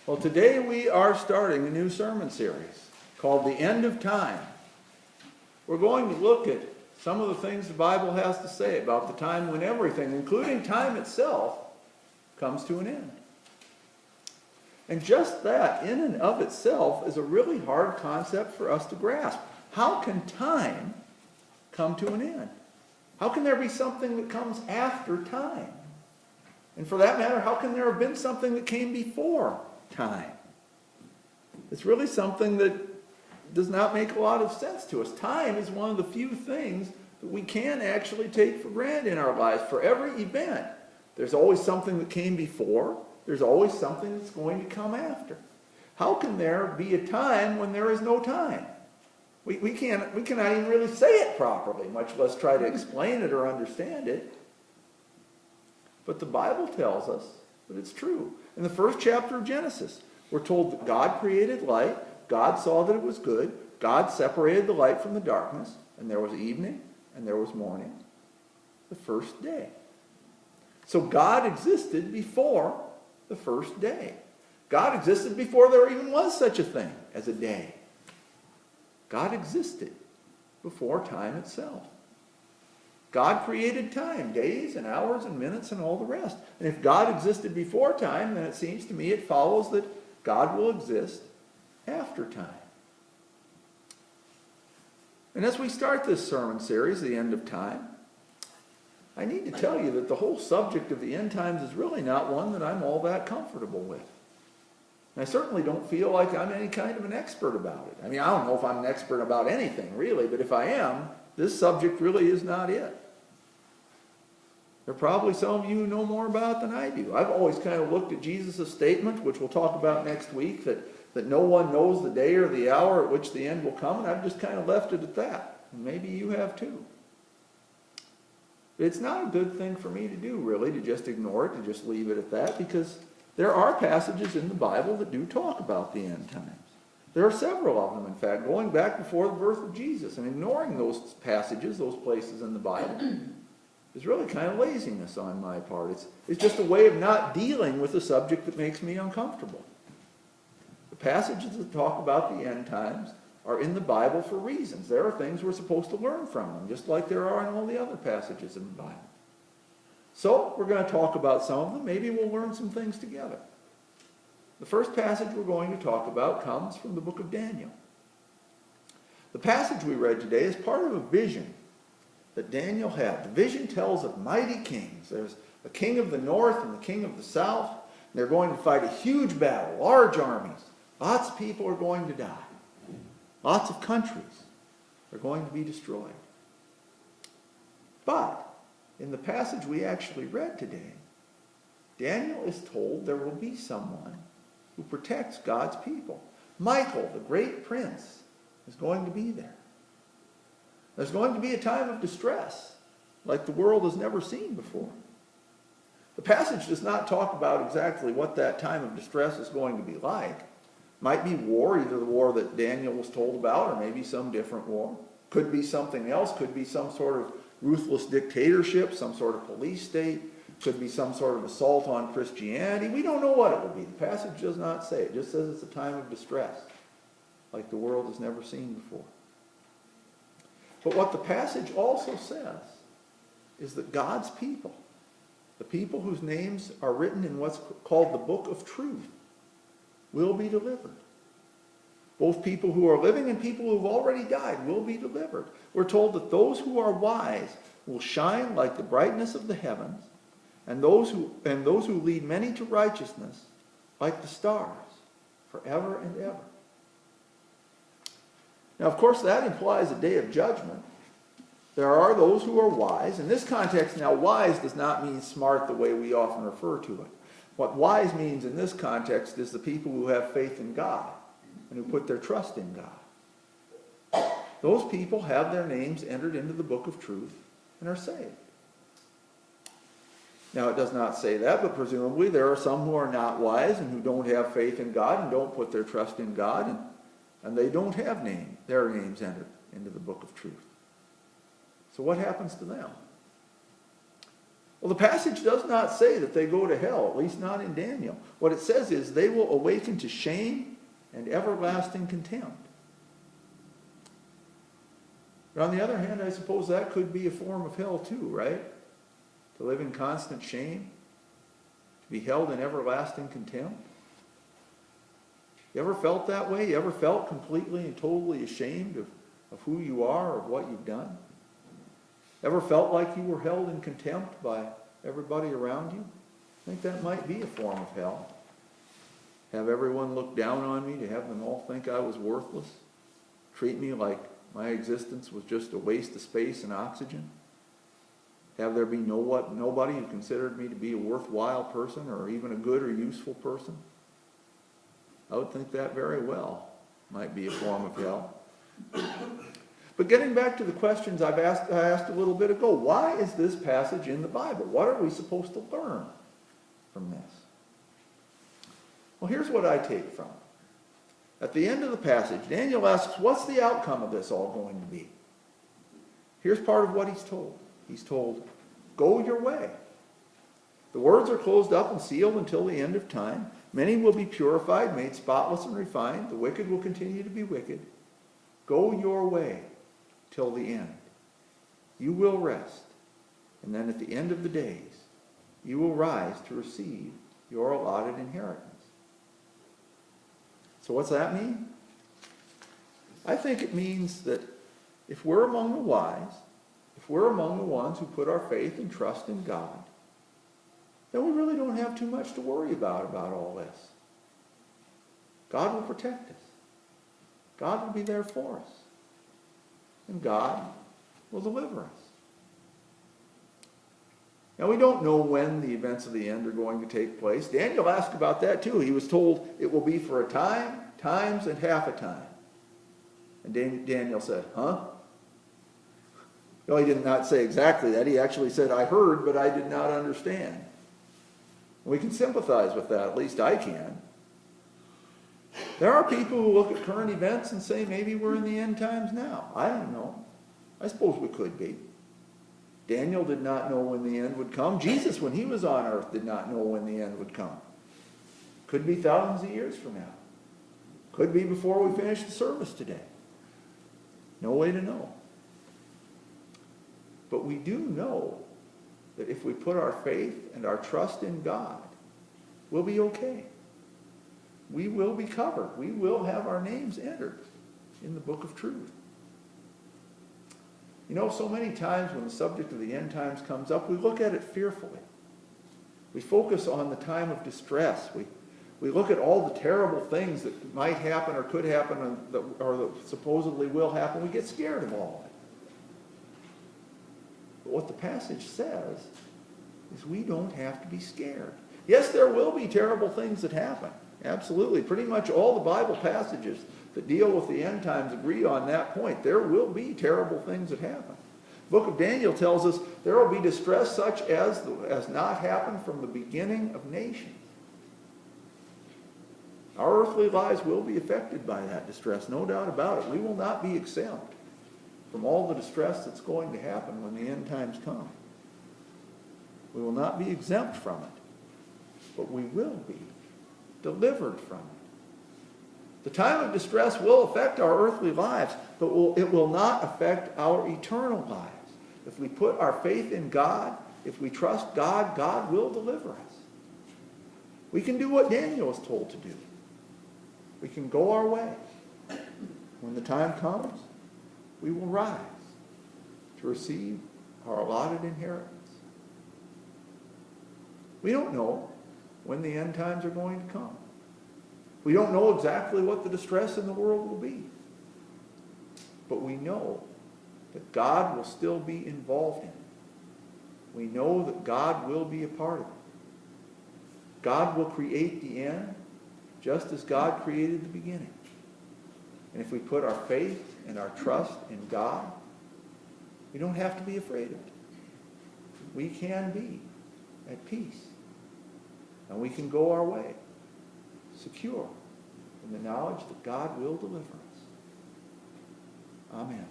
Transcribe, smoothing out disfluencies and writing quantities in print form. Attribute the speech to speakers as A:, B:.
A: Well, today we are starting a new sermon series called The End of Time. We're going to look at some of the things the Bible has to say about the time when everything, including time itself, comes to an end. And just that, in and of itself, is a really hard concept for us to grasp. How can time come to an end? How can there be something that comes after time? And for that matter, how can there have been something that came before time? It's really something that does not make a lot of sense to us. Time is one of the few things that we can actually take for granted in our lives. For every event, there's always something that came before. There's always something that's going to come after. How can there be a time when there is no time? We cannot even really say it properly, much less try to explain it or understand it. But the Bible tells us that it's true. In the first chapter of Genesis, we're told that God created light. God saw that it was good. God separated the light from the darkness. And there was evening and there was morning. The first day. So God existed before the first day. God existed before there even was such a thing as a day. God existed before time itself. God created time, days and hours and minutes and all the rest. And if God existed before time, then it seems to me it follows that God will exist after time. And as we start this sermon series, The End of Time, I need to tell you that the whole subject of the end times is really not one that I'm all that comfortable with. And I certainly don't feel like I'm any kind of an expert about it. I mean, I don't know if I'm an expert about anything, really, but if I am, this subject really is not it. There are probably some of you who know more about it than I do. I've always kind of looked at Jesus' statement, which we'll talk about next week, that no one knows the day or the hour at which the end will come, and I've just kind of left it at that. And maybe you have too. But it's not a good thing for me to do, really, to just ignore it, to just leave it at that, because there are passages in the Bible that do talk about the end times. There are several of them, in fact, going back before the birth of Jesus. And ignoring those passages, those places in the Bible, is really kind of laziness on my part. It's just a way of not dealing with a subject that makes me uncomfortable. The passages that talk about the end times are in the Bible for reasons. There are things we're supposed to learn from them, just like there are in all the other passages in the Bible. So, we're going to talk about some of them. Maybe we'll learn some things together. The first passage we're going to talk about comes from the book of Daniel. The passage we read today is part of a vision that Daniel had. The vision tells of mighty kings. There's a king of the north and the king of the south. They're going to fight a huge battle, large armies. Lots of people are going to die. Lots of countries are going to be destroyed. But in the passage we actually read today, Daniel is told there will be someone who protects God's people. Michael, the great prince, is going to be there. There's going to be a time of distress like the world has never seen before. The passage does not talk about exactly what that time of distress is going to be like. Might be war, either the war that Daniel was told about or maybe some different war. Could be something else, could be some sort of ruthless dictatorship, some sort of police state, could be some sort of assault on Christianity. We don't know what it will be. The passage does not say. It just says it's a time of distress, like the world has never seen before. But what the passage also says is that God's people, the people whose names are written in what's called the Book of Truth, will be delivered. Both people who are living and people who have already died will be delivered. We're told that those who are wise will shine like the brightness of the heavens, and those who lead many to righteousness like the stars forever and ever. Now, of course, that implies a day of judgment. There are those who are wise. In this context, now, wise does not mean smart the way we often refer to it. What wise means in this context is the people who have faith in God and who put their trust in God. Those people have their names entered into the book of truth and are saved. Now, it does not say that, but presumably there are some who are not wise and who don't have faith in God and don't put their trust in God, and they don't have their names entered into the book of truth. So what happens to them? Well, the passage does not say that they go to hell, at least not in Daniel. What it says is they will awaken to shame and everlasting contempt. But on the other hand, I suppose that could be a form of hell too, right? To live in constant shame, to be held in everlasting contempt. You ever felt that way? You ever felt completely and totally ashamed of who you are or what you've done? Ever felt like you were held in contempt by everybody around you? I think that might be a form of hell. Have everyone look down on me, to have them all think I was worthless, treat me like my existence was just a waste of space and oxygen. Have there be nobody who considered me to be a worthwhile person or even a good or useful person? I would think that very well might be a form of hell. But getting back to the questions I asked a little bit ago, why is this passage in the Bible? What are we supposed to learn from this? Well, here's what I take from it. At the end of the passage, Daniel asks, what's the outcome of this all going to be? Here's part of what he's told. He's told, go your way. The words are closed up and sealed until the end of time. Many will be purified, made spotless and refined. The wicked will continue to be wicked. Go your way till the end. You will rest. And then at the end of the days, you will rise to receive your allotted inheritance. So what's that mean? I think it means that if we're among the wise, if we're among the ones who put our faith and trust in God, then we really don't have too much to worry about all this. God will protect us. God will be there for us. And God will deliver us. Now, we don't know when the events of the end are going to take place. Daniel asked about that too. He was told it will be for a time, times, and half a time. And Daniel said, huh? No, he did not say exactly that. He actually said, I heard, but I did not understand. We can sympathize with that, at least I can. There are people who look at current events and say, maybe we're in the end times now. I don't know. I suppose we could be. Daniel did not know when the end would come. Jesus, when he was on earth, did not know when the end would come. Could be thousands of years from now. Could be before we finish the service today. No way to know. But we do know that if we put our faith and our trust in God, we'll be okay. We will be covered. We will have our names entered in the book of truth. You know, so many times when the subject of the end times comes up, we look at it fearfully. We focus on the time of distress. We look at all the terrible things that might happen or could happen or that supposedly will happen. We get scared of all of it. But what the passage says is we don't have to be scared. Yes, there will be terrible things that happen. Absolutely. Pretty much all the Bible passages that deal with the end times agree on that point. There will be terrible things that happen. The book of Daniel tells us there will be distress such as not happened from the beginning of nations. Our earthly lives will be affected by that distress, no doubt about it. We will not be exempt from all the distress that's going to happen when the end times come. We will not be exempt from it, but we will be delivered from it. The time of distress will affect our earthly lives, but it will not affect our eternal lives. If we put our faith in God, if we trust God, God will deliver us. We can do what Daniel was told to do. We can go our way. When the time comes, we will rise to receive our allotted inheritance. We don't know when the end times are going to come. We don't know exactly what the distress in the world will be. But we know that God will still be involved in it. We know that God will be a part of it. God will create the end just as God created the beginning. And if we put our faith and our trust in God, we don't have to be afraid of it. We can be at peace. And we can go our way, secure in the knowledge that God will deliver us. Amen.